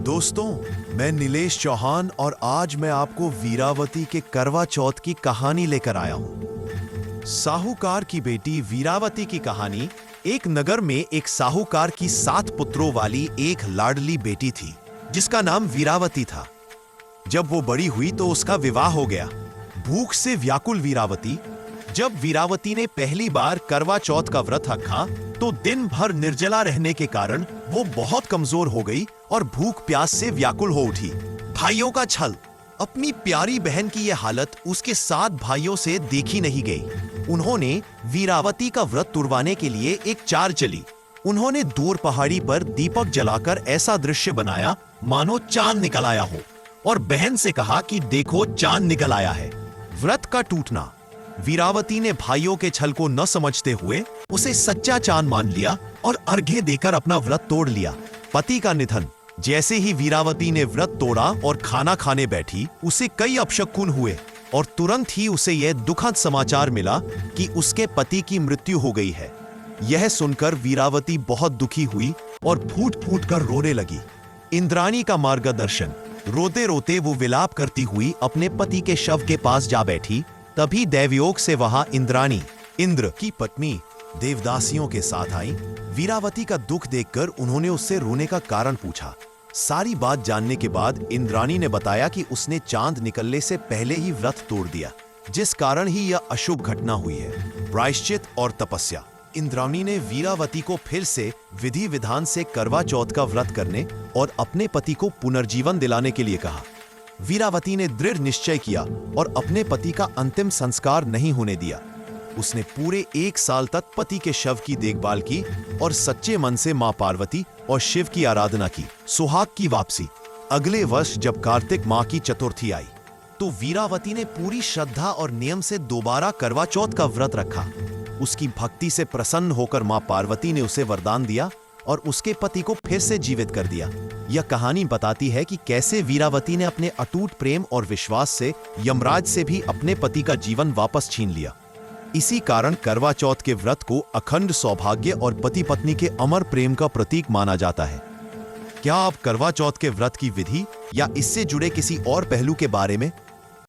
दोस्तों, मैं नीलेश चौहान और आज मैं आपको वीरावती के करवा चौथ की कहानी लेकर आया हूं। साहूकार की बेटी वीरावती की कहानी। एक नगर में एक साहूकार की 7 पुत्रों वाली एक लाडली बेटी थी जिसका नाम वीरावती था। जब वो बड़ी हुई तो उसका विवाह हो गया। भूख से व्याकुल वीरावती। जब वीरावती ने पहली बार करवा चौथ का व्रत रखा तो दिन भर निर्जला रहने के कारण वो बहुत कमजोर हो गई और भूख प्यास से व्याकुल हो उठी। भाइयों का छल। अपनी प्यारी बहन की यह हालत उसके 7 भाइयों से देखी नहीं गई। उन्होंने वीरावती का व्रत तुड़वाने के लिए एक चाल चली। उन्होंने दूर पहाड़ी पर दीपक जलाकर ऐसा दृश्य बनाया मानो चांद निकल आया हो और बहन से कहा कि देखो चांद निकल आया है। व्रत का टूटना। वीरावती ने भाइयों के छल को न समझते हुए उसे सच्चा चांद मान लिया और अर्घ्य देकर अपना व्रत तोड़ लिया। पति का निधन। जैसे ही वीरावती ने व्रत तोड़ा और खाना खाने बैठी, उसे कई अपशकुन हुए और तुरंत ही उसे यह दुखद समाचार मिला कि उसके पति की मृत्यु हो गई है। यह सुनकर वीरावती बहुत दुखी हुई और फूट फूट कर रोने लगी। इंद्राणी का मार्गदर्शन। रोते रोते वो विलाप करती हुई अपने पति के शव के पास जा बैठी। तभी दैवयोग से वहां इंद्राणी, इंद्र की पत्नी, देवदासियों के साथ आई। वीरावती का दुख देखकर उन्होंने उससे रोने का कारण पूछा। सारी बात जानने के बाद इंद्राणी ने बताया कि उसने चांद निकलने से पहले ही व्रत तोड़ दिया, जिस कारण ही यह अशुभ घटना हुई है। प्रायश्चित और तपस्या। इंद्राणी ने वीरावती को फिर से विधि विधान से करवा चौथ का व्रत करने और अपने पति को पुनर्जीवन दिलाने के लिए कहा। वीरावती ने दृढ़ निश्चय किया और अपने पति का अंतिम संस्कार नहीं होने दिया। उसने पूरे 1 साल तक पति के शव की देखभाल की और सच्चे मन से मां पार्वती और शिव की आराधना की। सुहाग की वापसी। अगले वर्ष जब कार्तिक माह की चतुर्थी आई तो वीरावती ने पूरी श्रद्धा और नियम से दोबारा करवा चौथ का व्रत रखा। उसकी भक्ति से प्रसन्न होकर मां पार्वती ने उसे वरदान दिया और उसके पति को फिर से जीवित कर दिया। यह कहानी बताती है कि कैसे वीरावती ने अपने अटूट प्रेम और विश्वास से यमराज से भी अपने पति का जीवन वापस छीन लिया। इसी कारण करवा चौथ के व्रत को अखंड सौभाग्य और पति पत्नी के अमर प्रेम का प्रतीक माना जाता है। क्या आप करवा चौथ के व्रत की विधि या इससे जुड़े किसी और पहलू के बारे में